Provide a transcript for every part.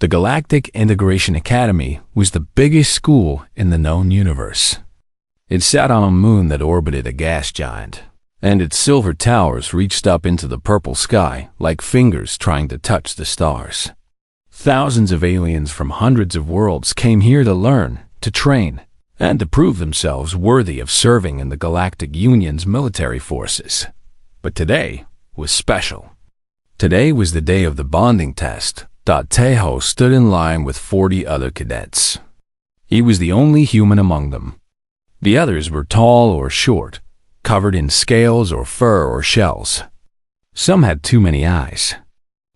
The Galactic Integration Academy was the biggest school in the known universe. It sat on a moon that orbited a gas giant, and its silver towers reached up into the purple sky like fingers trying to touch the stars. Thousands of aliens from hundreds of worlds came here to learn, to train, and to prove themselves worthy of serving in the Galactic Union's military forces. But today was special. Today was the day of the bonding test. Tejo stood in line with 40 other cadets. He was the only human among them. The others were tall or short, covered in scales or fur or shells. Some had too many eyes.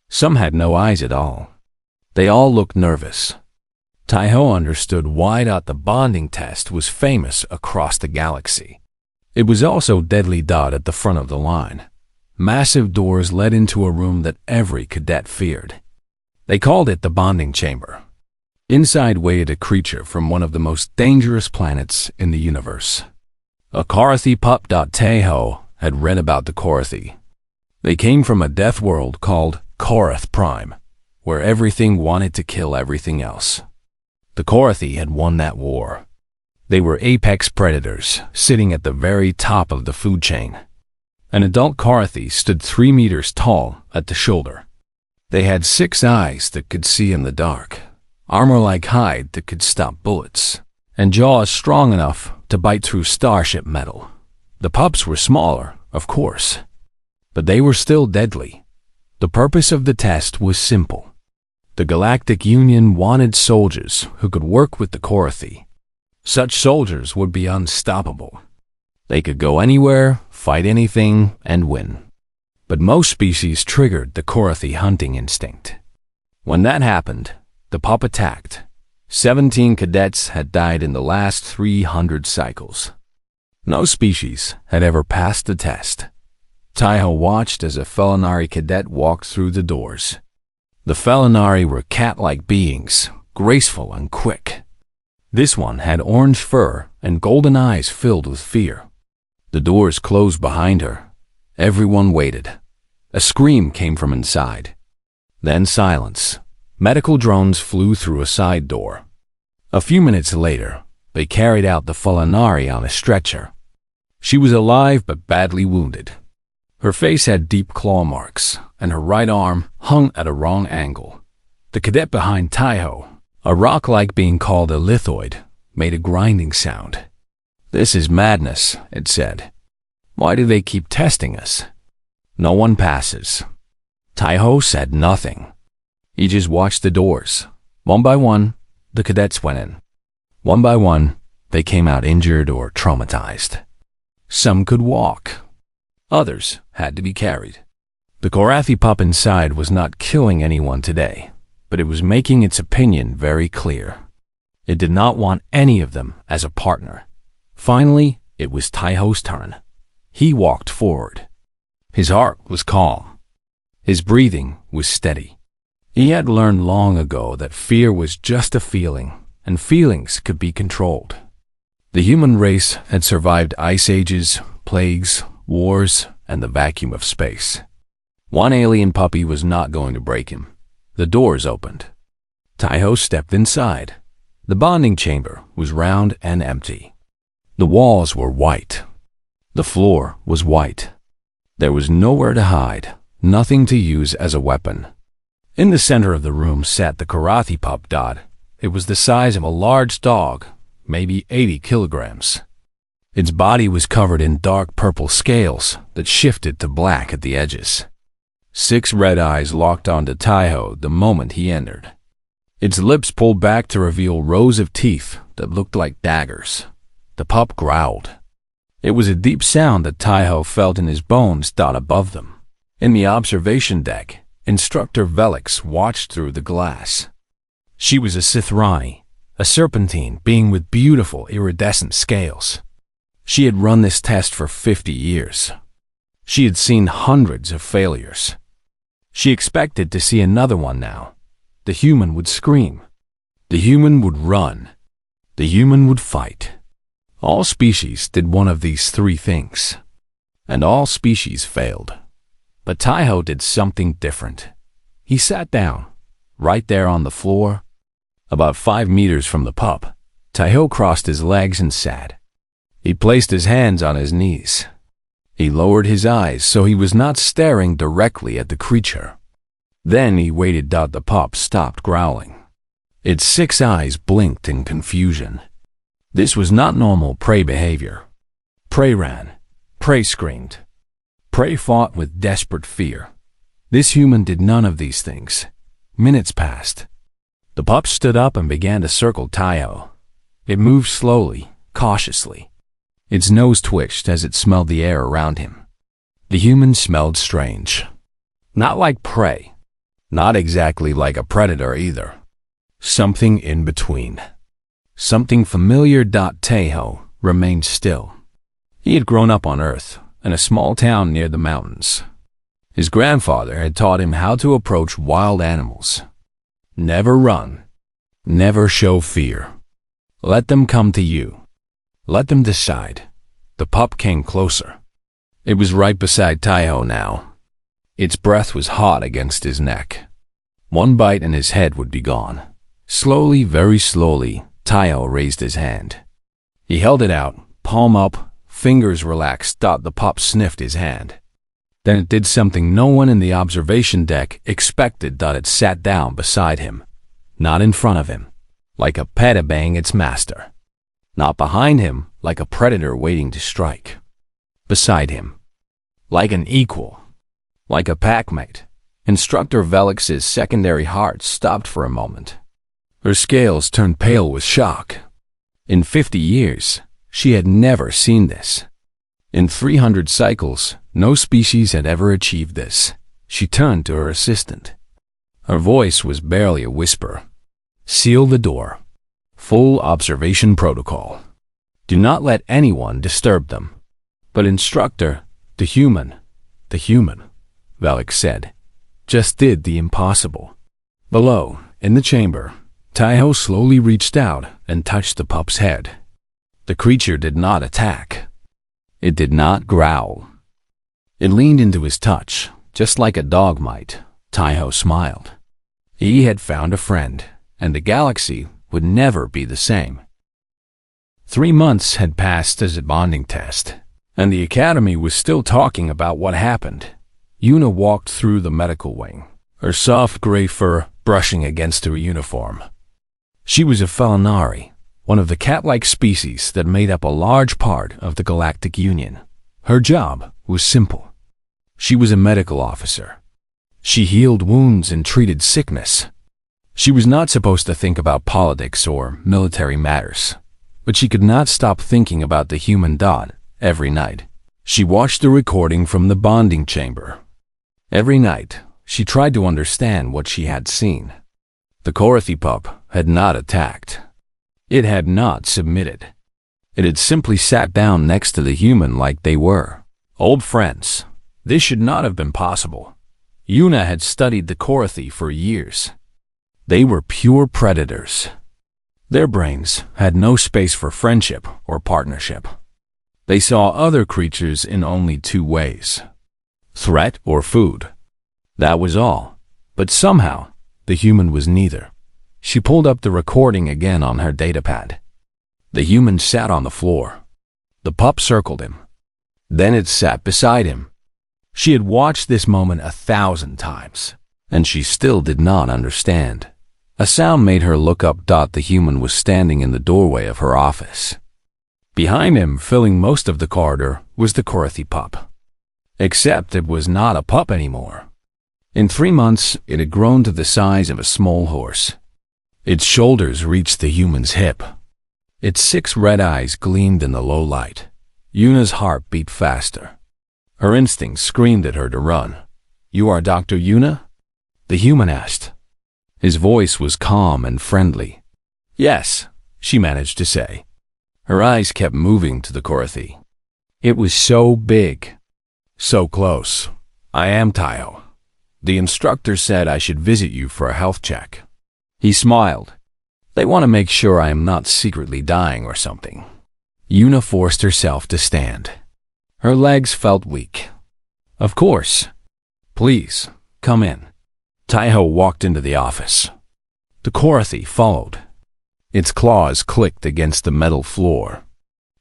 Some had no eyes at all. They all looked nervous. Tejo understood why the bonding test was famous across the galaxy. It was also deadly. At the front of the line, massive doors led into a room that every cadet feared. They called it the bonding chamber. Inside waited a creature from one of the most dangerous planets in the universe. A Korathi pup. Tejo had read about the Korathi. They came from a death world called Korath Prime, where everything wanted to kill everything else. The Korathi had won that war. They were apex predators, sitting at the very top of the food chain. An adult Korathi stood 3 meters tall at the shoulder. They had 6 eyes that could see in the dark, armor like hide that could stop bullets, and jaws strong enough to bite through starship metal. The pups were smaller, of course, but they were still deadly. The purpose of the test was simple. The Galactic Union wanted soldiers who could work with the Korathi. Such soldiers would be unstoppable. They could go anywhere, fight anything, and win. But most species triggered the Korathi hunting instinct. When that happened, the pup attacked. 17 cadets had died in the last 300 cycles. No species had ever passed the test. Tejo watched as a Felinari cadet walked through the doors. The Felinari were cat-like beings, graceful and quick. This one had orange fur and golden eyes filled with fear. The doors closed behind her. Everyone waited. A scream came from inside. Then silence. Medical drones flew through a side door. A few minutes later, they carried out the Felinari on a stretcher. She was alive but badly wounded. Her face had deep claw marks, and her right arm hung at a wrong angle. The cadet behind Tejo, a rock-like being called a lithoid, made a grinding sound. "This is madness," it said. "Why do they keep testing us? No one passes." Tejo said nothing. He just watched the doors. One by one, the cadets went in. One by one, they came out injured or traumatized. Some could walk. Others had to be carried. The Korathi pup inside was not killing anyone today, but it was making its opinion very clear. It did not want any of them as a partner. Finally, it was Tejo's turn. He walked forward. His heart was calm. His breathing was steady. He had learned long ago that fear was just a feeling, and feelings could be controlled. The human race had survived ice ages, plagues, wars, and the vacuum of space. One alien puppy was not going to break him. The doors opened. Tejo stepped inside. The bonding chamber was round and empty. The walls were white. The floor was white. There was nowhere to hide, nothing to use as a weapon. In the center of the room sat the Korathi pup. It was the size of a large dog, maybe 80 kilograms. Its body was covered in dark purple scales that shifted to black at the edges. 6 red eyes locked onto Tejo the moment he entered. Its lips pulled back to reveal rows of teeth that looked like daggers. The pup growled. It was a deep sound that Tejo felt in his bones. Above them, in the observation deck, Instructor Velix watched through the glass. She was a Sithrani, a serpentine being with beautiful iridescent scales. She had run this test for 50 years. She had seen hundreds of failures. She expected to see another one now. The human would scream. The human would run. The human would fight. All species did one of these 3 things, and all species failed. But Tejo did something different. He sat down, right there on the floor. About 5 meters from the pup, Taiho crossed his legs and sat. He placed his hands on his knees. He lowered his eyes so he was not staring directly at the creature. Then he waited. The pup stopped growling. Its 6 eyes blinked in confusion. This was not normal prey behavior. Prey ran. Prey screamed. Prey fought with desperate fear. This human did none of these things. Minutes passed. The pup stood up and began to circle Taiho. It moved slowly, cautiously. Its nose twitched as it smelled the air around him. The human smelled strange. Not like prey. Not exactly like a predator either. Something in between. Something familiar. Taiho remained still. He had grown up on Earth, in a small town near the mountains. His grandfather had taught him how to approach wild animals. Never run. Never show fear. Let them come to you. Let them decide. The pup came closer. It was right beside Taiho now. Its breath was hot against his neck. One bite and his head would be gone. Slowly, very slowly, Taiho raised his hand. He held it out, palm up, fingers relaxed. The pup sniffed his hand. Then it did something no one in the observation deck expected. It sat down beside him, not in front of him, like a pet obeying its master. Not behind him, like a predator waiting to strike. Beside him, like an equal, like a packmate. Instructor Velix's secondary heart stopped for a moment. Her scales turned pale with shock. In 50 years, she had never seen this. In 300 cycles, no species had ever achieved this. She turned to her assistant. Her voice was barely a whisper. Seal the door. Full observation protocol. Do not let anyone disturb them. But Instructor, the human, Velix said, just did the impossible. Below, in the chamber, Taiho slowly reached out and touched the pup's head. The creature did not attack. It did not growl. It leaned into his touch, just like a dog might. Taiho smiled. He had found a friend, and the galaxy would never be the same. 3 months had passed as a bonding test, and the Academy was still talking about what happened. Yuna walked through the medical wing, her soft gray fur brushing against her uniform. She was a Felinari, one of the cat-like species that made up a large part of the Galactic Union. Her job was simple. She was a medical officer. She healed wounds and treated sickness. She was not supposed to think about politics or military matters, but she could not stop thinking about the human dot every night. She watched the recording from the bonding chamber. Every night, she tried to understand what she had seen. The Korathi pup had not attacked. It had not submitted. It had simply sat down next to the human like they were old friends. This should not have been possible. Yuna had studied the Korathi for years. They were pure predators. Their brains had no space for friendship or partnership. They saw other creatures in only 2 ways: threat or food. That was all. But somehow, the human was neither. She pulled up the recording again on her datapad. The human sat on the floor. The pup circled him. Then it sat beside him. She had watched this moment 1,000 times, and she still did not understand. A sound made her look up. The human was standing in the doorway of her office. Behind him, filling most of the corridor, was the Korathi pup. Except it was not a pup anymore. In 3 months, it had grown to the size of a small horse. Its shoulders reached the human's hip. Its 6 red eyes gleamed in the low light. Yuna's heart beat faster. Her instincts screamed at her to run. "You are Dr. Yuna?" the human asked. His voice was calm and friendly. "Yes," she managed to say. Her eyes kept moving to the Korathi. It was so big. So close. "I am Taiho. The instructor said I should visit you for a health check." He smiled. "They want to make sure I am not secretly dying or something." Yuna forced herself to stand. Her legs felt weak. "Of course. Please, come in." Taiho walked into the office. The Korathi followed. Its claws clicked against the metal floor.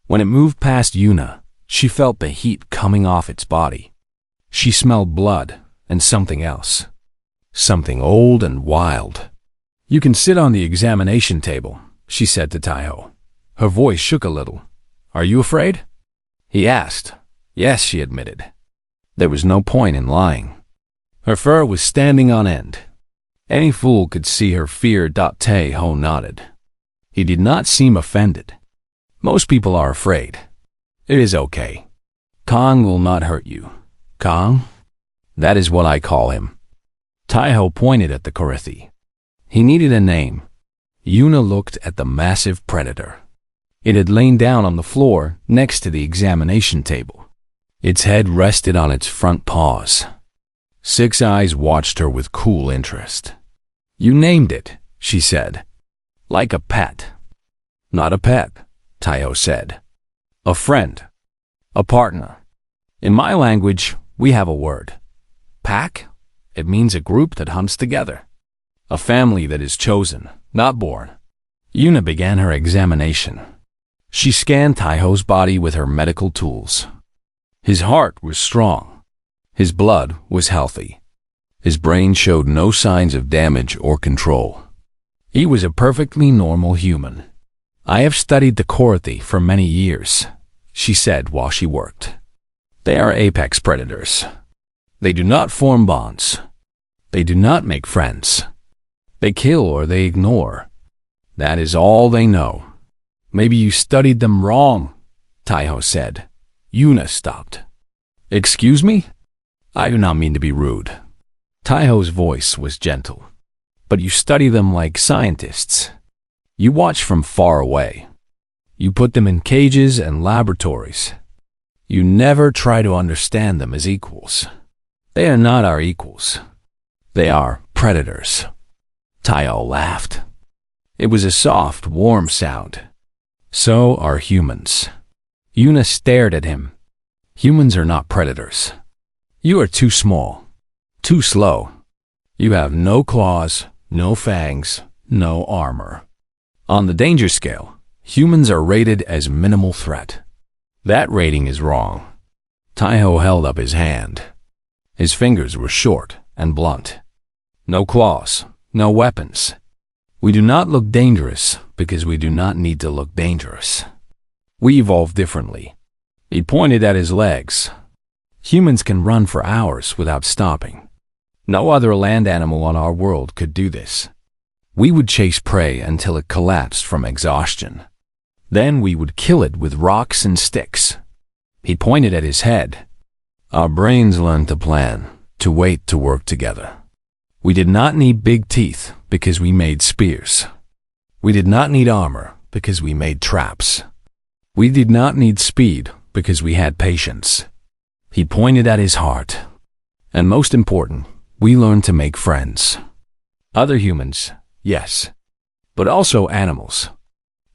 When it moved past Yuna, she felt the heat coming off its body. She smelled blood and something else. Something old and wild. "You can sit on the examination table," she said to Taiho. Her voice shook a little. "Are you afraid?" he asked. Yes, she admitted. There was no point in lying. Her fur was standing on end. Any fool could see her fear. Taiho nodded. He did not seem offended. Most people are afraid. It is okay. Kong will not hurt you. Kong? That is what I call him. Taiho pointed at the Korathi. He needed a name. Yuna looked at the massive predator. It had lain down on the floor next to the examination table. Its head rested on its front paws. Six eyes watched her with cool interest. "You named it," she said. "Like a pet." "Not a pet," Taiho said. "A friend. A partner. In my language, we have a word. Pack? It means a group that hunts together. A family that is chosen, not born." Yuna began her examination. She scanned Taiho's body with her medical tools. His heart was strong. His blood was healthy. His brain showed no signs of damage or control. He was a perfectly normal human. "I have studied the Korathi for many years," she said while she worked. "They are apex predators. They do not form bonds. They do not make friends. They kill or they ignore. That is all they know." "Maybe you studied them wrong," Taiho said. Yuna stopped. "Excuse me? I do not mean to be rude." Taiho's voice was gentle. "But you study them like scientists. You watch from far away. You put them in cages and laboratories. You never try to understand them as equals. They are not our equals. They are predators." Taiho laughed. It was a soft, warm sound. "So are humans." Yuna stared at him. "Humans are not predators. You are too small, too slow. You have no claws, no fangs, no armor. On the danger scale, humans are rated as minimal threat. That rating is wrong." Taiho held up his hand. His fingers were short and blunt. "No claws, no weapons. We do not look dangerous because we do not need to look dangerous. We evolve differently." He pointed at his legs. "Humans can run for hours without stopping. No other land animal on our world could do this. We would chase prey until it collapsed from exhaustion. Then we would kill it with rocks and sticks." He pointed at his head. "Our brains learned to plan, to wait, to work together. We did not need big teeth because we made spears. We did not need armor because we made traps. We did not need speed because we had patience." He pointed at his heart. "And most important, we learned to make friends. Other humans, yes, but also animals.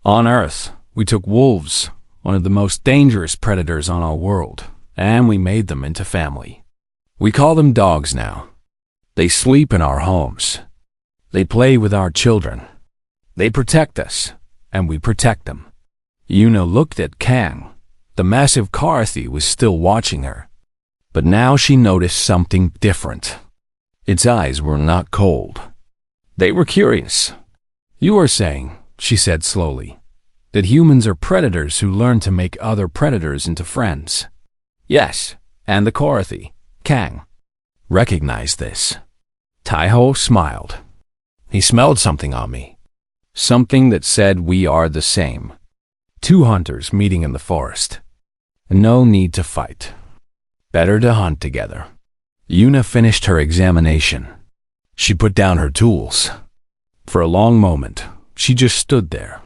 On Earth, we took wolves, one of the most dangerous predators on our world, and we made them into family. We call them dogs now. They sleep in our homes. They play with our children. They protect us, and we protect them." Yuna looked at Kang. The massive Korathi was still watching her. But now she noticed something different. Its eyes were not cold. They were curious. "You are saying," she said slowly, "that humans are predators who learn to make other predators into friends." "Yes, and the Korathi, Kang, recognized this." Taiho smiled. He smelled something on me. Something that said we are the same. Two hunters meeting in the forest. No need to fight. Better to hunt together. Yuna finished her examination. She put down her tools. For a long moment, she just stood there,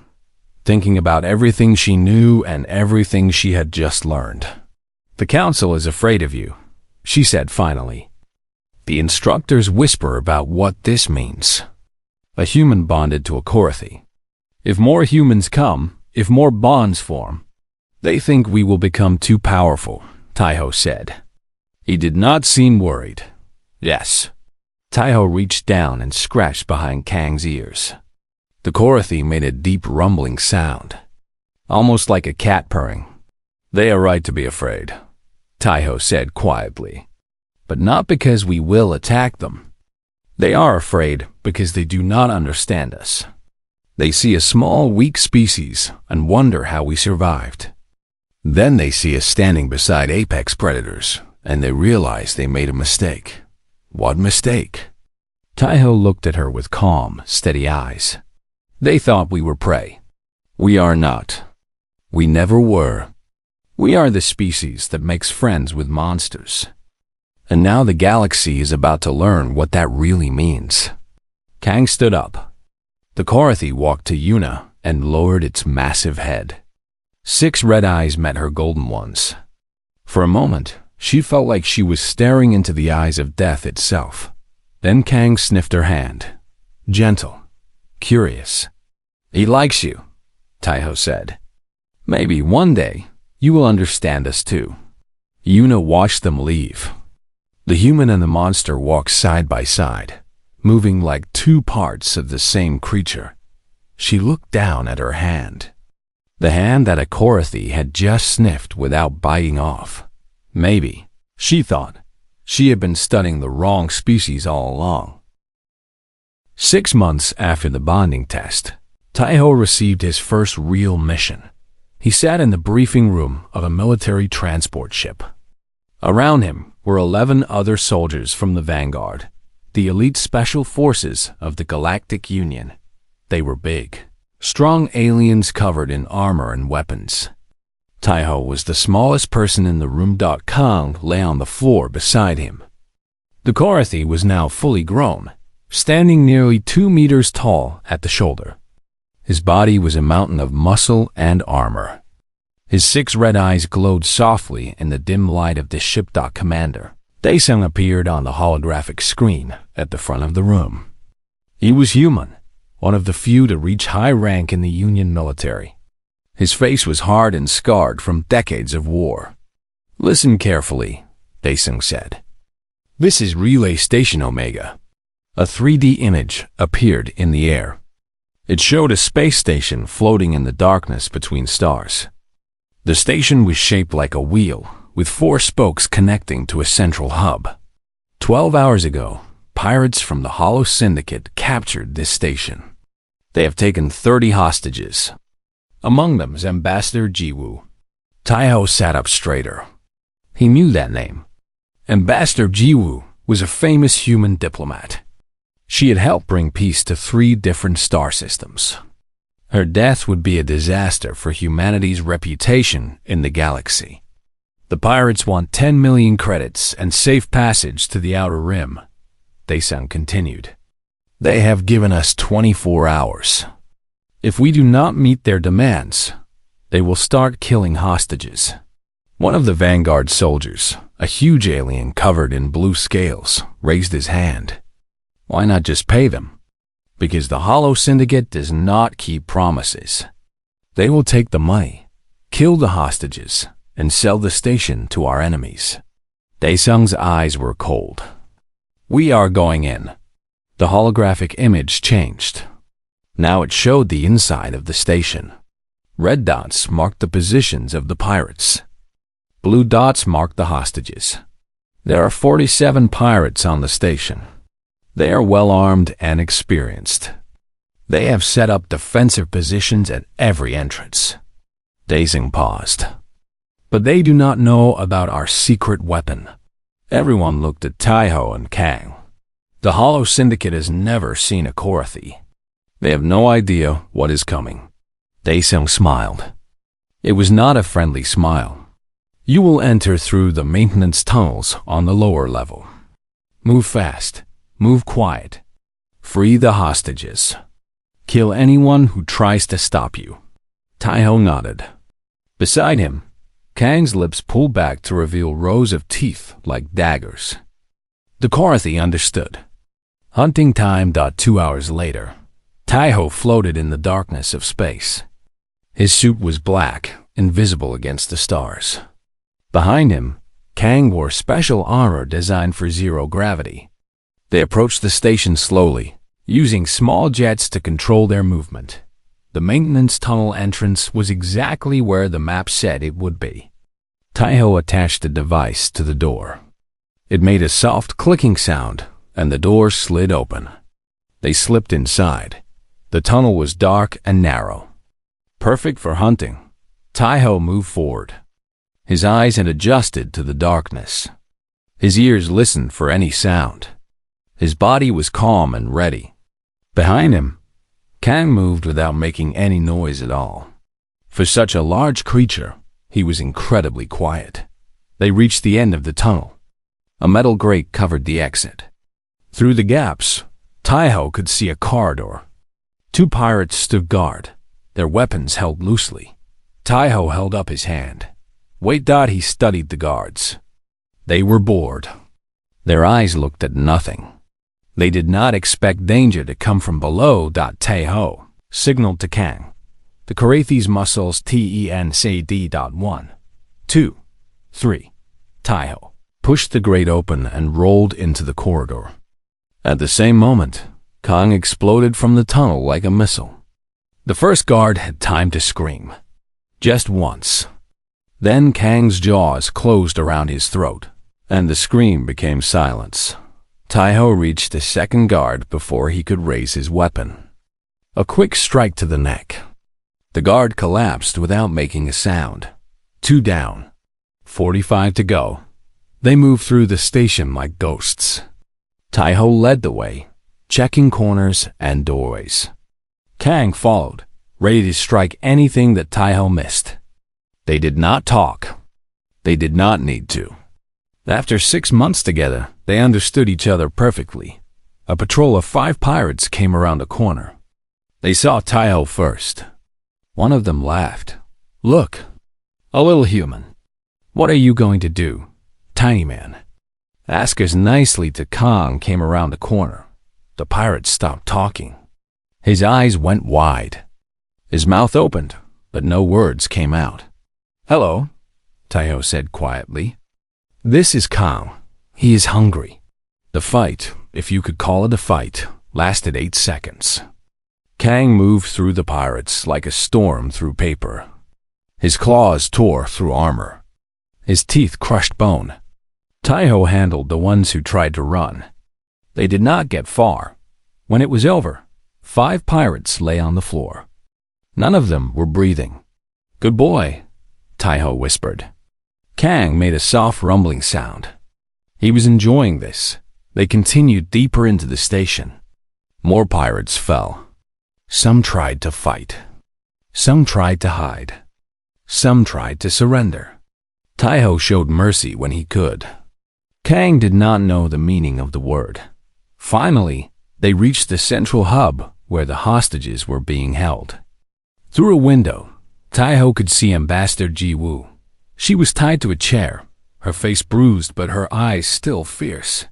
thinking about everything she knew and everything she had just learned. "The council is afraid of you," she said finally. "The instructors whisper about what this means. A human bonded to a Korathi. If more humans come, if more bonds form, they think we will become too powerful," Taiho said. He did not seem worried. "Yes." Taiho reached down and scratched behind Kang's ears. The Korathi made a deep rumbling sound, almost like a cat purring. "They are right to be afraid," Taiho said quietly, "but not because we will attack them. They are afraid because they do not understand us. They see a small, weak species and wonder how we survived. Then they see us standing beside apex predators, and they realize they made a mistake." "What mistake?" Taiho looked at her with calm, steady eyes. "They thought we were prey. We are not. We never were. We are the species that makes friends with monsters. And now the galaxy is about to learn what that really means." Kang stood up. The Korathi walked to Yuna and lowered its massive head. 6 red eyes met her golden ones. For a moment, she felt like she was staring into the eyes of death itself. Then Kang sniffed her hand. Gentle, curious. "He likes you," Taiho said. "Maybe one day you will understand us too." Yuna watched them leave. The human and the monster walked side by side, moving like 2 parts of the same creature. She looked down at her hand. The hand that a Korathi had just sniffed without biting off. Maybe, she thought, she had been studying the wrong species all along. 6 months after the bonding test, Taiho received his first real mission. He sat in the briefing room of a military transport ship. Around him were 11 other soldiers from the Vanguard, the elite special forces of the Galactic Union. They were big, strong aliens covered in armor and weapons. Taiho was the smallest person in the room. Kang lay on the floor beside him. The Korathi was now fully grown, standing nearly 2 meters tall at the shoulder. His body was a mountain of muscle and armor. His 6 red eyes glowed softly in the dim light of the ship. Commander Daesung appeared on the holographic screen at the front of the room. He was human, one of the few to reach high rank in the Union military. His face was hard and scarred from decades of war. "Listen carefully," Daesung said. "This is Relay Station Omega." A 3D image appeared in the air. It showed a space station floating in the darkness between stars. The station was shaped like a wheel, with 4 spokes connecting to a central hub. 12 hours ago, pirates from the Hollow Syndicate captured this station. They have taken 30 hostages. Among them is Ambassador Jiwoo. Taiho sat up straighter. He knew that name. Ambassador Jiwoo was a famous human diplomat. She had helped bring peace to 3 different star systems. Her death would be a disaster for humanity's reputation in the galaxy. "The pirates want 10 million credits and safe passage to the Outer Rim," Daesung continued. "They have given us 24 hours. If we do not meet their demands, they will start killing hostages." One of the Vanguard soldiers, a huge alien covered in blue scales, raised his hand. "Why not just pay them?" "Because the Hollow Syndicate does not keep promises. They will take the money, kill the hostages, and sell the station to our enemies." Daesung's eyes were cold. "We are going in." The holographic image changed. Now it showed the inside of the station. Red dots marked the positions of the pirates. Blue dots marked the hostages. There are 47 pirates on the station. They are well armed and experienced. They have set up defensive positions at every entrance. Daesung paused. "But they do not know about our secret weapon." Everyone looked at Taiho and Kang. The Hollow Syndicate has never seen a Korathi. They have no idea what is coming. Daesung smiled. It was not a friendly smile. "You will enter through the maintenance tunnels on the lower level. Move fast. Move quiet. Free the hostages. Kill anyone who tries to stop you." Taiho nodded. Beside him, Kang's lips pulled back to reveal rows of teeth like daggers. The Korathi understood. Hunting time. 2 hours later, Taiho floated in the darkness of space. His suit was black, invisible against the stars. Behind him, Kang wore special armor designed for zero gravity. They approached the station slowly, using small jets to control their movement. The maintenance tunnel entrance was exactly where the map said it would be. Taiho attached a device to the door. It made a soft clicking sound, and the door slid open. They slipped inside. The tunnel was dark and narrow. Perfect for hunting. Taiho moved forward. His eyes had adjusted to the darkness. His ears listened for any sound. His body was calm and ready. Behind him, Kang moved without making any noise at all. For such a large creature, he was incredibly quiet. They reached the end of the tunnel. A metal grate covered the exit. Through the gaps, Taiho could see a corridor. 2 pirates stood guard, their weapons held loosely. Taiho held up his hand. Wait. He studied the guards. They were bored. Their eyes looked at nothing. They did not expect danger to come from below. Taiho signaled to Kang. The Karathi's muscles TENCD. 1, 2, 3. Taiho pushed the grate open and rolled into the corridor. At the same moment, Kang exploded from the tunnel like a missile. The first guard had time to scream. Just once. Then Kang's jaws closed around his throat, and the scream became silence. Taiho reached the second guard before he could raise his weapon. A quick strike to the neck. The guard collapsed without making a sound. 2 down. 45 to go. They moved through the station like ghosts. Taiho led the way, checking corners and doorways. Kang followed, ready to strike anything that Taiho missed. They did not talk. They did not need to. After 6 months together, they understood each other perfectly. A patrol of 5 pirates came around the corner. They saw Taiho first. One of them laughed. Look, a little human. What are you going to do, tiny man? Ask as nicely to Kang came around the corner. The pirate stopped talking. His eyes went wide. His mouth opened, but no words came out. Hello, Taiho said quietly. This is Kang. He is hungry. The fight, if you could call it a fight, lasted 8 seconds. Kang moved through the pirates like a storm through paper. His claws tore through armor. His teeth crushed bone. Taiho handled the ones who tried to run. They did not get far. When it was over, 5 pirates lay on the floor. None of them were breathing. Good boy, Taiho whispered. Kang made a soft rumbling sound. He was enjoying this. They continued deeper into the station. More pirates fell. Some tried to fight. Some tried to hide. Some tried to surrender. Taiho showed mercy when he could. Kang did not know the meaning of the word. Finally, they reached the central hub where the hostages were being held. Through a window, Taiho could see Ambassador Ji-woo. She was tied to a chair, her face bruised but her eyes still fierce.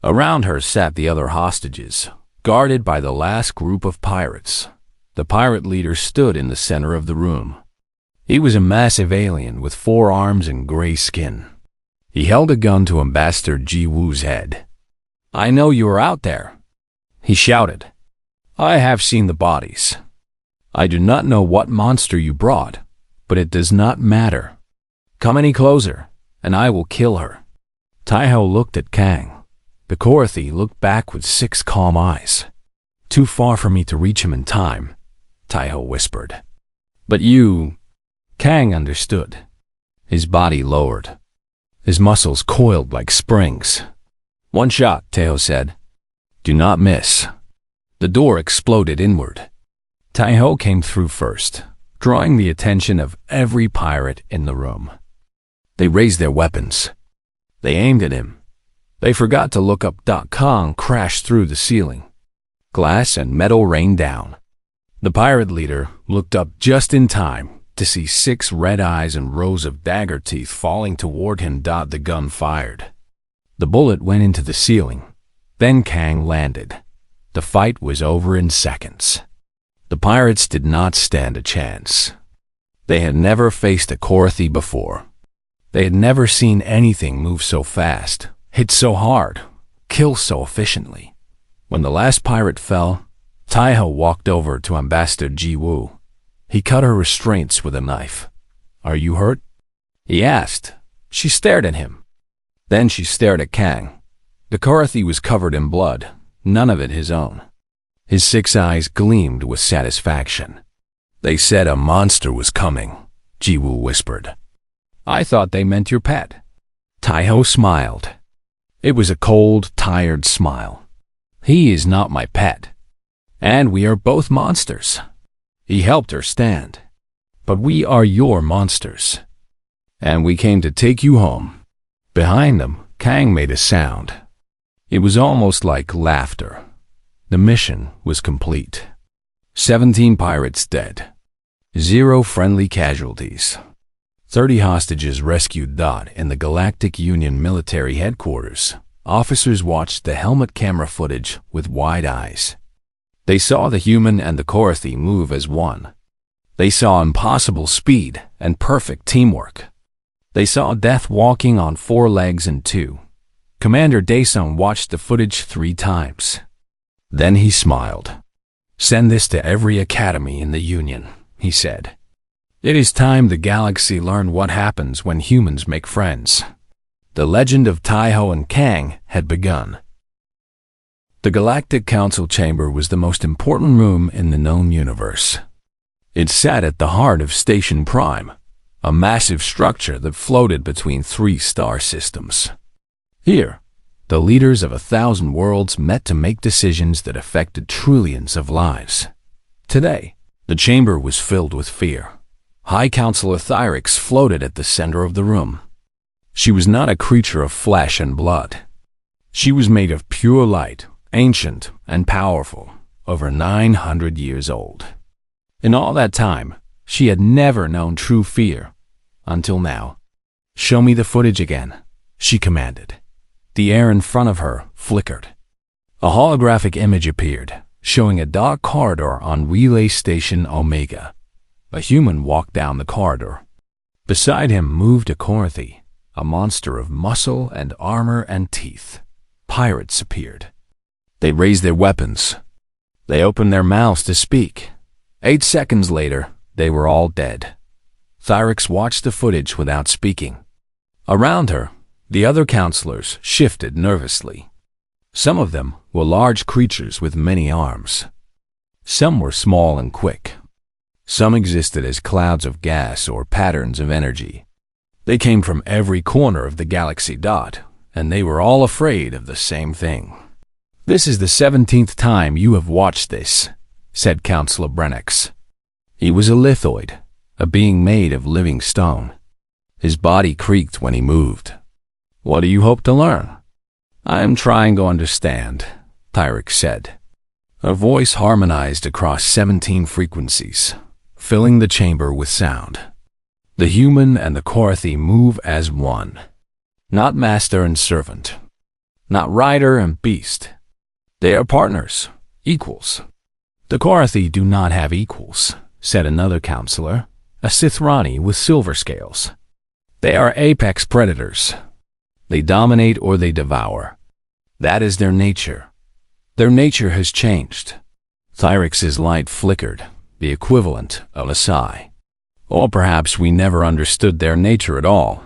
Around her sat the other hostages, guarded by the last group of pirates. The pirate leader stood in the center of the room. He was a massive alien with 4 arms and gray skin. He held a gun to Ambassador Ji-woo's head. I know you are out there, he shouted. I have seen the bodies. I do not know what monster you brought, but it does not matter. Come any closer, and I will kill her. Taiho looked at Kang. The Karathi looked back with 6 calm eyes. Too far for me to reach him in time, Taiho whispered. But you... Kang understood. His body lowered. His muscles coiled like springs. 1 shot, Taiho said. Do not miss. The door exploded inward. Taiho came through first, drawing the attention of every pirate in the room. They raised their weapons. They aimed at him. They forgot to look up. Kang crashed through the ceiling. Glass and metal rained down. The pirate leader looked up just in time to see 6 red eyes and rows of dagger teeth falling toward him. The gun fired. The bullet went into the ceiling. Then Kang landed. The fight was over in seconds. The pirates did not stand a chance. They had never faced a Karathi before. They had never seen anything move so fast, hit so hard, kill so efficiently. When the last pirate fell, Taiho walked over to Ambassador Ji-woo. He cut her restraints with a knife. "Are you hurt?" he asked. She stared at him. Then she stared at Kang. The Korathi was covered in blood, none of it his own. His 6 eyes gleamed with satisfaction. "They said a monster was coming," Ji-woo whispered. "I thought they meant your pet." Taiho smiled. It was a cold, tired smile. "He is not my pet. And we are both monsters." He helped her stand. "But we are your monsters. And we came to take you home." Behind them, Kang made a sound. It was almost like laughter. The mission was complete. 17 pirates dead. 0 friendly casualties. 30 hostages rescued. In the Galactic Union military headquarters, officers watched the helmet camera footage with wide eyes. They saw the human and the Korathi move as one. They saw impossible speed and perfect teamwork. They saw death walking on 4 legs and 2. Commander Daesung watched the footage 3 times. Then he smiled. "Send this to every academy in the Union," he said. "It is time the galaxy learned what happens when humans make friends." The legend of Taiho and Kang had begun. The Galactic Council Chamber was the most important room in the known universe. It sat at the heart of Station Prime, a massive structure that floated between 3 star systems. Here, the leaders of 1,000 worlds met to make decisions that affected trillions of lives. Today, the chamber was filled with fear. High Counselor Thyrix floated at the center of the room. She was not a creature of flesh and blood. She was made of pure light, ancient and powerful, over 900 years old. In all that time, she had never known true fear, until now. "Show me the footage again," she commanded. The air in front of her flickered. A holographic image appeared, showing a dark corridor on Relay Station Omega. A human walked down the corridor. Beside him moved a Korathi, a monster of muscle and armor and teeth. Pirates appeared. They raised their weapons. They opened their mouths to speak. 8 seconds later, they were all dead. Thyrix watched the footage without speaking. Around her, the other counselors shifted nervously. Some of them were large creatures with many arms. Some were small and quick. Some existed as clouds of gas or patterns of energy. They came from every corner of the galaxy, and they were all afraid of the same thing. "This is the 17th time you have watched this," said Counselor Brennex. He was a lithoid, a being made of living stone. His body creaked when he moved. "What do you hope to learn?" "I am trying to understand," Thyrix said. Her voice harmonized across 17 frequencies, filling the chamber with sound. The human and the Korathi move as one. Not master and servant. Not rider and beast. They are partners, equals. "The Korathi do not have equals," said another counselor, a Sithrani with silver scales. "They are apex predators. They dominate or they devour. That is their nature. Their nature has changed." Thyrix's light flickered, the equivalent of a sigh. "Or perhaps we never understood their nature at all."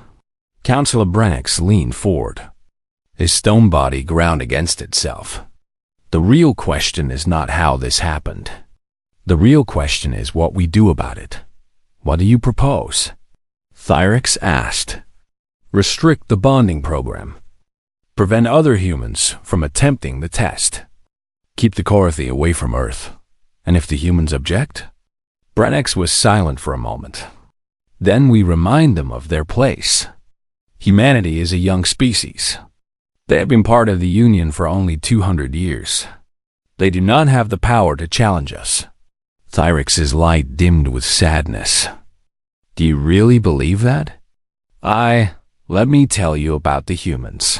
Counselor Brennex leaned forward. His stone body ground against itself. "The real question is not how this happened. The real question is what we do about it. What do you propose?" Thyrix asked. "Restrict the bonding program. Prevent other humans from attempting the test. Keep the Korathi away from Earth. And if the humans object?" Brennex was silent for a moment. "Then we remind them of their place. Humanity is a young species. They have been part of the Union for only 200 years. They do not have the power to challenge us." Thyrix's light dimmed with sadness. "Do you really believe that?" Let me tell you about the humans."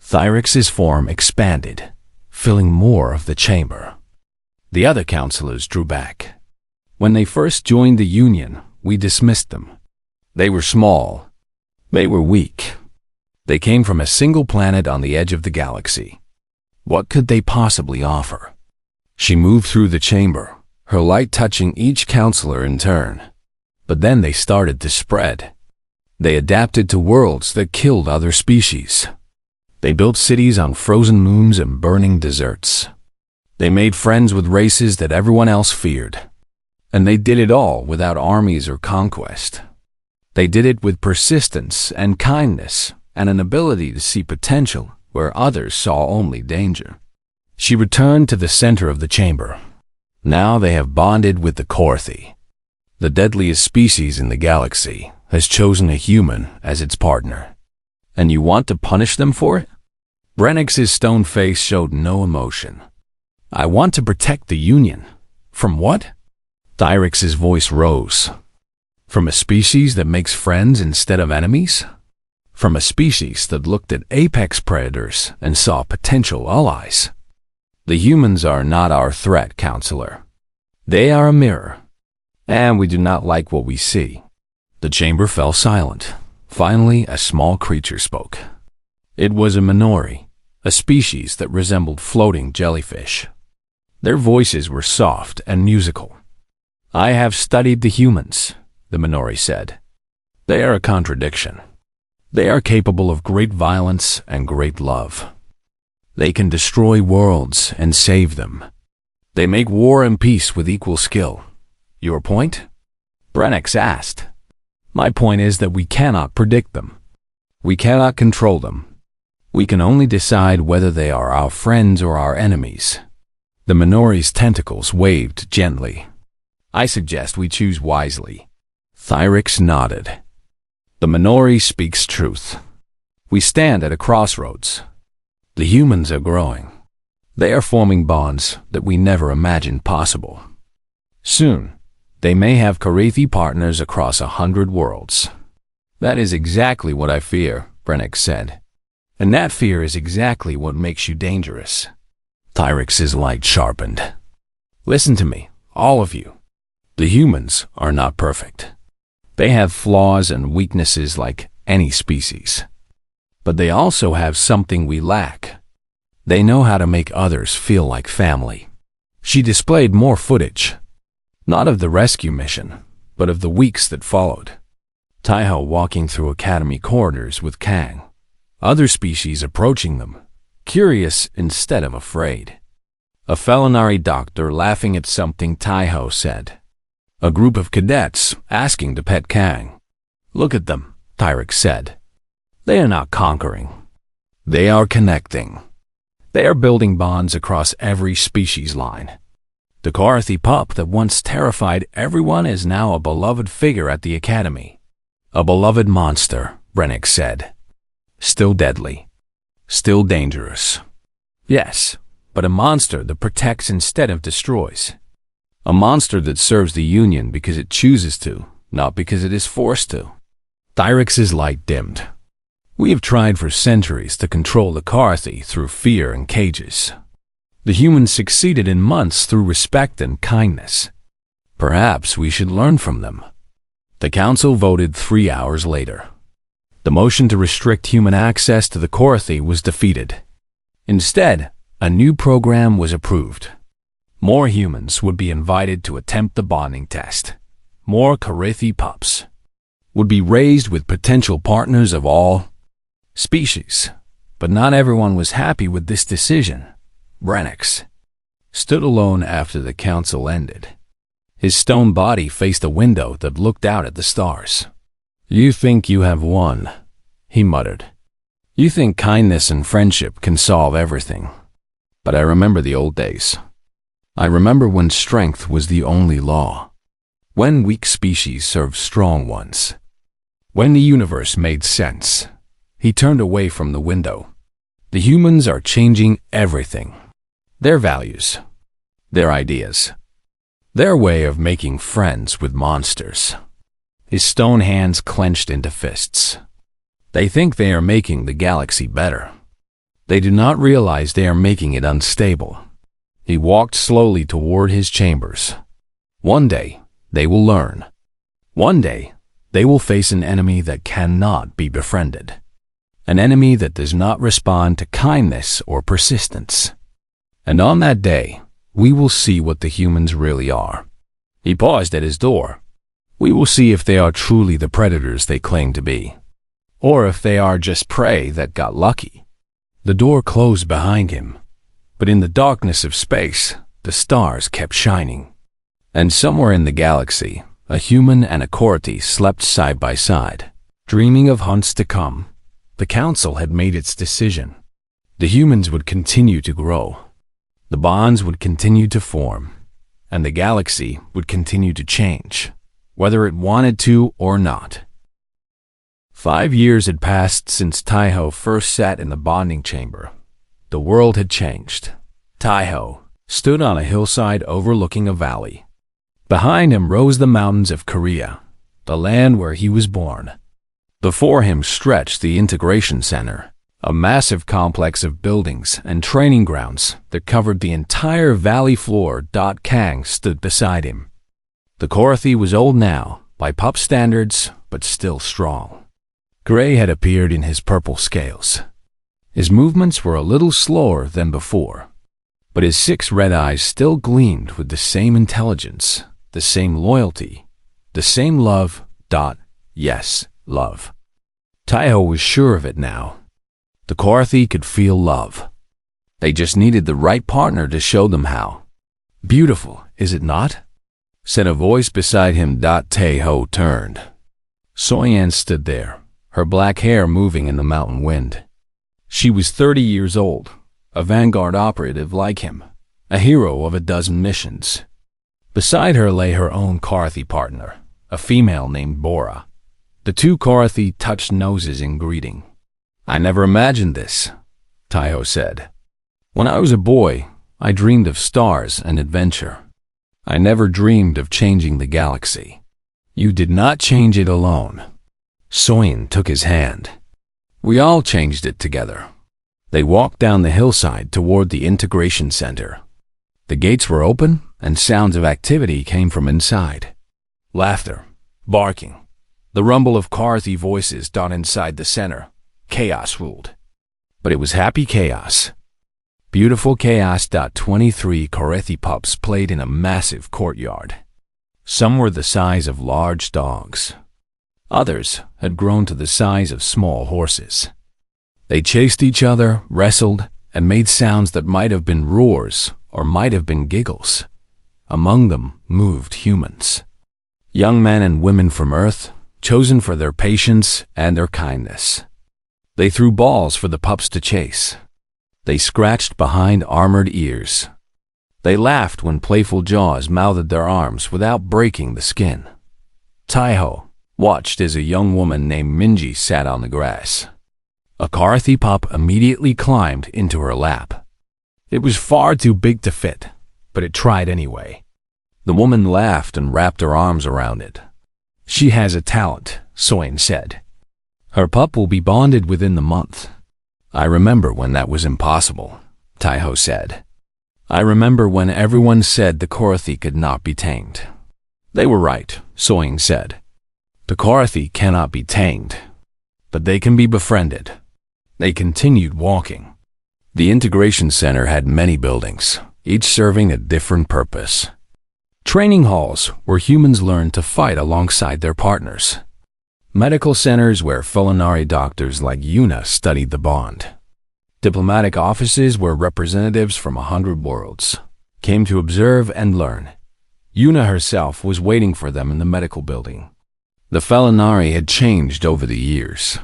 Thyrix's form expanded, filling more of the chamber. The other counselors drew back. "When they first joined the Union, we dismissed them. They were small. They were weak. They came from a single planet on the edge of the galaxy. What could they possibly offer? She moved through the chamber, her light touching each counselor in turn. But then they started to spread. They adapted to worlds that killed other species. They built cities on frozen moons and burning deserts. They made friends with races that everyone else feared. And they did it all without armies or conquest. They did it with persistence and kindness and an ability to see potential where others saw only danger. She returned to the center of the chamber. Now they have bonded with the Korthi. The deadliest species in the galaxy has chosen a human as its partner. And you want to punish them for it? Brennick's stone face showed no emotion. I want to protect the Union. From what? Thyrix's voice rose. From a species that makes friends instead of enemies? From a species that looked at apex predators and saw potential allies. The humans are not our threat, Counselor. They are a mirror, and we do not like what we see. The chamber fell silent. Finally, a small creature spoke. It was a Minori, a species that resembled floating jellyfish. Their voices were soft and musical. I have studied the humans, the Minori said. They are a contradiction. They are capable of great violence and great love. They can destroy worlds and save them. They make war and peace with equal skill. Your point? Brennick asked. My point is that we cannot predict them. We cannot control them. We can only decide whether they are our friends or our enemies. The Minori's tentacles waved gently. I suggest we choose wisely. Thyrix nodded. The Minori speaks truth. We stand at a crossroads. The humans are growing. They are forming bonds that we never imagined possible. Soon, they may have Karathi partners across 100 worlds. That is exactly what I fear, Brennick said. And that fear is exactly what makes you dangerous. Thyrix's light sharpened. Listen to me, all of you. The humans are not perfect. They have flaws and weaknesses like any species. But they also have something we lack. They know how to make others feel like family. She displayed more footage, not of the rescue mission, but of the weeks that followed. Taiho walking through academy corridors with Kang. Other species approaching them, curious instead of afraid. A Felinari doctor laughing at something Taiho said. A group of cadets asking to pet Kang. Look at them, Tyrix said. They are not conquering. They are connecting. They are building bonds across every species line. The Karathi pup that once terrified everyone is now a beloved figure at the academy. A beloved monster, Brennick said. Still deadly. Still dangerous. Yes, but a monster that protects instead of destroys. A monster that serves the Union because it chooses to, not because it is forced to. Thyrix's light dimmed. We have tried for centuries to control the Karathi through fear and cages. The humans succeeded in months through respect and kindness. Perhaps we should learn from them. The council voted 3 hours later. The motion to restrict human access to the Karathi was defeated. Instead, a new program was approved. More humans would be invited to attempt the bonding test. More Karathi pups would be raised with potential partners of all species. But not everyone was happy with this decision. Brennick stood alone after the council ended. His stone body faced a window that looked out at the stars. You think you have won, he muttered. You think kindness and friendship can solve everything. But I remember the old days. I remember when strength was the only law. When weak species served strong ones. When the universe made sense. He turned away from the window. The humans are changing everything. Their values. Their ideas. Their way of making friends with monsters. His stone hands clenched into fists. They think they are making the galaxy better. They do not realize they are making it unstable. He walked slowly toward his chambers. One day, they will learn. One day, they will face an enemy that cannot be befriended. An enemy that does not respond to kindness or persistence. And on that day, we will see what the humans really are. He paused at his door. We will see if they are truly the predators they claim to be, or if they are just prey that got lucky. The door closed behind him, but in the darkness of space, the stars kept shining. And somewhere in the galaxy, a human and a Korthi slept side by side, dreaming of hunts to come. The council had made its decision. The humans would continue to grow. The bonds would continue to form, and the galaxy would continue to change, whether it wanted to or not. 5 years had passed since Taiho first sat in the bonding chamber. The world had changed. Taiho stood on a hillside overlooking a valley. Behind him rose the mountains of Korea, the land where he was born. Before him stretched the Integration Center, a massive complex of buildings and training grounds that covered the entire valley floor. Kang stood beside him. The Korthi was old now, by pup standards, but still strong. Gray had appeared in his purple scales. His movements were a little slower than before, but his 6 red eyes still gleamed with the same intelligence, the same loyalty, the same love. Yes, love. Taiho was sure of it now. The Korthi could feel love. They just needed the right partner to show them how. Beautiful, is it not? Said a voice beside him. Taiho turned. Soyan stood there, her black hair moving in the mountain wind. She was 30 years old, a vanguard operative like him, a hero of a dozen missions. Beside her lay her own Korthi partner, a female named Bora. The 2 Korthi touched noses in greeting. I never imagined this, Taiho said. When I was a boy, I dreamed of stars and adventure. I never dreamed of changing the galaxy. You did not change it alone. Soyan took his hand. We all changed it together. They walked down the hillside toward the Integration Center. The gates were open, and sounds of activity came from inside. Laughter, barking, the rumble of Korthi voices. Inside the center, chaos ruled. But it was happy chaos. Beautiful chaos. 23 Korthi pups played in a massive courtyard. Some were the size of large dogs. Others had grown to the size of small horses. They chased each other, wrestled, and made sounds that might have been roars or might have been giggles. Among them moved humans. Young men and women from Earth, chosen for their patience and their kindness. They threw balls for the pups to chase. They scratched behind armored ears. They laughed when playful jaws mouthed their arms without breaking the skin. Taiho watched as a young woman named Minji sat on the grass. A Korthi pup immediately climbed into her lap. It was far too big to fit, but it tried anyway. The woman laughed and wrapped her arms around it. She has a talent, Soyan said. Her pup will be bonded within the month. I remember when that was impossible, Taiho said. I remember when everyone said the Korthi could not be tamed. They were right, Soyan said. The Korthi cannot be tamed, but they can be befriended. They continued walking. The Integration Center had many buildings, each serving a different purpose. Training halls where humans learned to fight alongside their partners. Medical centers where Fulinari doctors like Yuna studied the bond. Diplomatic offices where representatives from 100 worlds came to observe and learn. Yuna herself was waiting for them in the medical building. The Fulinari had changed over the years.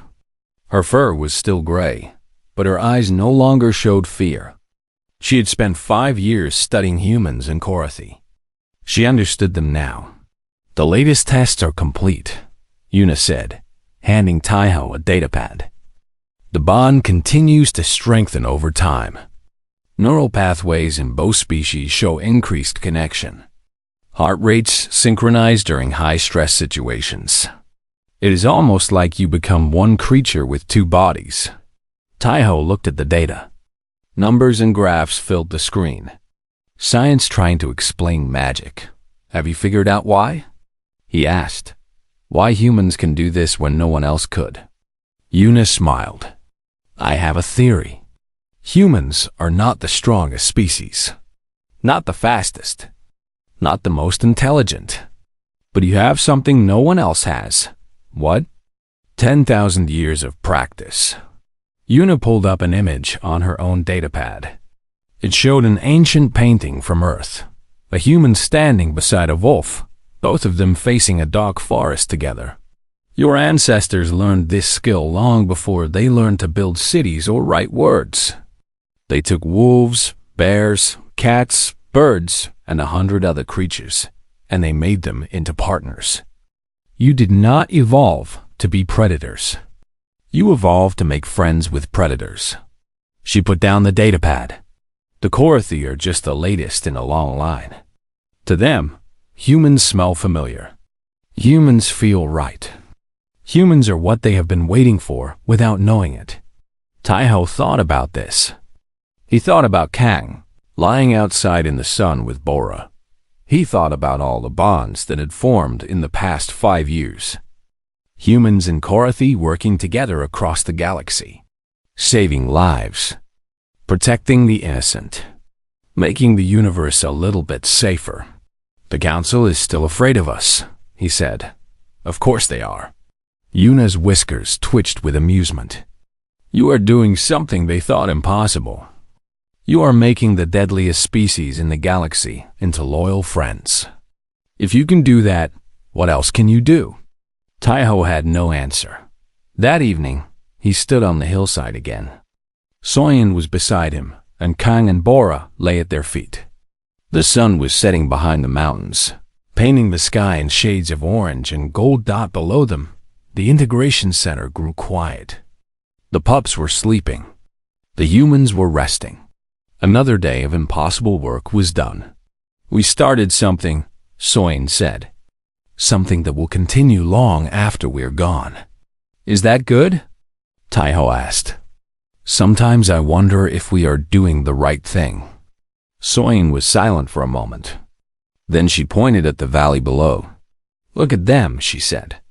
Her fur was still gray, but her eyes no longer showed fear. She had spent 5 years studying humans and Korthi. She understood them now. The latest tests are complete, Yuna said, handing Taiho a datapad. The bond continues to strengthen over time. Neural pathways in both species show increased connection. Heart rates synchronize during high-stress situations. It is almost like you become one creature with 2 bodies. Taiho looked at the data. Numbers and graphs filled the screen. Science trying to explain magic. Have you figured out why? He asked. Why humans can do this when no one else could? Yuna smiled. I have a theory. Humans are not the strongest species, not the fastest, not the most intelligent. But you have something no one else has. What? 10,000 years of practice. Una pulled up an image on her own datapad. It showed an ancient painting from Earth, a human standing beside a wolf, both of them facing a dark forest together. Your ancestors learned this skill long before they learned to build cities or write words. They took wolves, bears, cats, birds, and 100 other creatures, and they made them into partners. You did not evolve to be predators. You evolved to make friends with predators. She put down the datapad. The DoorHFY are just the latest in a long line. To them, humans smell familiar. Humans feel right. Humans are what they have been waiting for without knowing it. Taiho thought about this. He thought about Kang, lying outside in the sun with Bora. He thought about all the bonds that had formed in the past 5 years. Humans and DoorHFY working together across the galaxy, saving lives, protecting the innocent, making the universe a little bit safer. The Council is still afraid of us, he said. Of course they are. Yuna's whiskers twitched with amusement. You are doing something they thought impossible. You are making the deadliest species in the galaxy into loyal friends. If you can do that, what else can you do? Taiho had no answer. That evening, he stood on the hillside again. Soyen was beside him, and Kang and Bora lay at their feet. The sun was setting behind the mountains, painting the sky in shades of orange and gold dot below them. The integration center grew quiet. The pups were sleeping. The humans were resting. Another day of impossible work was done. We started something, Soyen said. Something that will continue long after we're gone. Is that good? Taiho asked. Sometimes I wonder if we are doing the right thing. Soyen was silent for a moment. Then she pointed at the valley below. Look at them, she said.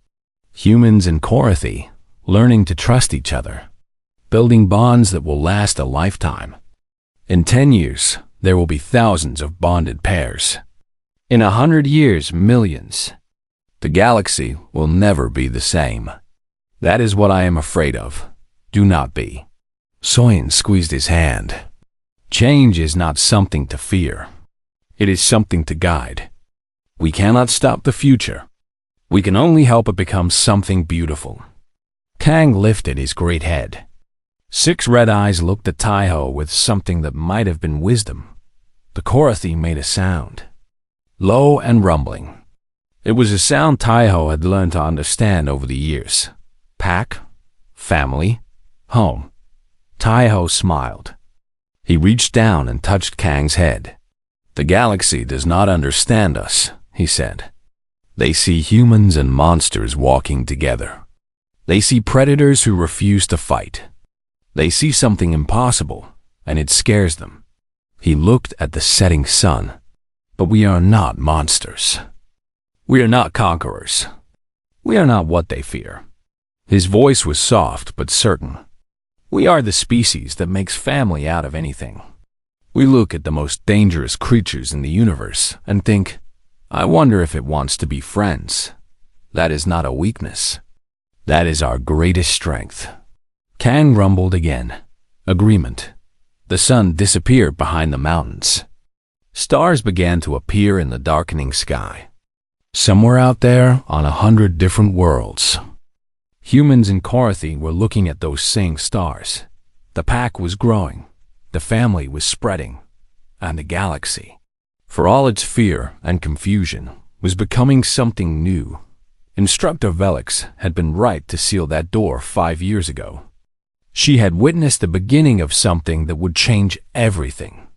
Humans and DoorHFY, learning to trust each other, building bonds that will last a lifetime. In 10 years, there will be thousands of bonded pairs. In 100 years, millions. The galaxy will never be the same. That is what I am afraid of. Do not be. Soyen squeezed his hand. Change is not something to fear. It is something to guide. We cannot stop the future. We can only help it become something beautiful. Kang lifted his great head. 6 red eyes looked at Taiho with something that might have been wisdom. The DoorHFY made a sound, low and rumbling. It was a sound Taiho had learned to understand over the years. Pack, family, home. Taiho smiled. He reached down and touched Kang's head. The galaxy does not understand us, he said. They see humans and monsters walking together. They see predators who refuse to fight. They see something impossible, and it scares them. He looked at the setting sun. But we are not monsters. We are not conquerors. We are not what they fear. His voice was soft but certain. We are the species that makes family out of anything. We look at the most dangerous creatures in the universe and think, I wonder if it wants to be friends. That is not a weakness. That is our greatest strength. Kang rumbled again. Agreement. The sun disappeared behind the mountains. Stars began to appear in the darkening sky. Somewhere out there on 100 different worlds. Humans and DoorHFY were looking at those same stars. The pack was growing. The family was spreading. And the galaxy, for all its fear and confusion, was becoming something new. Instructor Velix had been right to seal that door 5 years ago. She had witnessed the beginning of something that would change everything.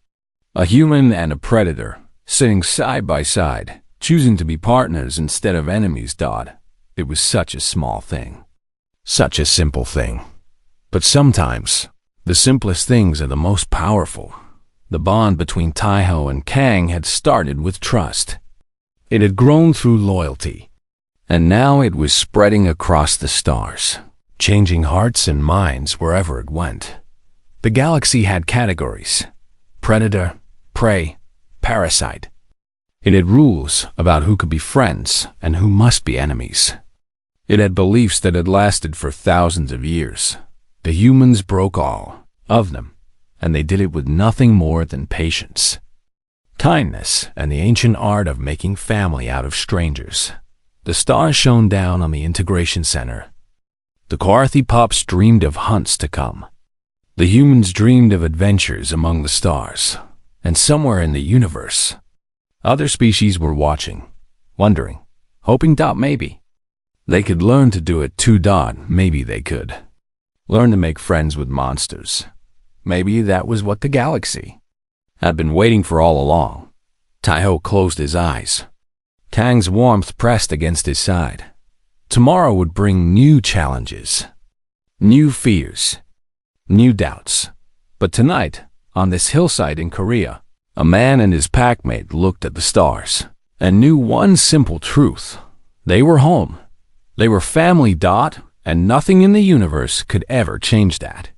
A human and a predator, sitting side by side, choosing to be partners instead of enemies. It was such a small thing. Such a simple thing. But sometimes, the simplest things are the most powerful. The bond between Taiho and Kang had started with trust. It had grown through loyalty. And now it was spreading across the stars, changing hearts and minds wherever it went. The galaxy had categories: predator, prey, parasite. It had rules about who could be friends and who must be enemies. It had beliefs that had lasted for thousands of years. The humans broke all of them, and they did it with nothing more than patience, kindness, and the ancient art of making family out of strangers. The stars shone down on the Integration Center. The Quarthy Pops dreamed of hunts to come. The humans dreamed of adventures among the stars, and somewhere in the universe, other species were watching, wondering, hoping maybe they could learn to do it too. Maybe they could learn to make friends with monsters. Maybe that was what the galaxy had been waiting for all along. Taiho closed his eyes. Tang's warmth pressed against his side. Tomorrow would bring new challenges, new fears, new doubts. But tonight, on this hillside in Korea, a man and his packmate looked at the stars and knew one simple truth. They were home. They were family. And nothing in the universe could ever change that.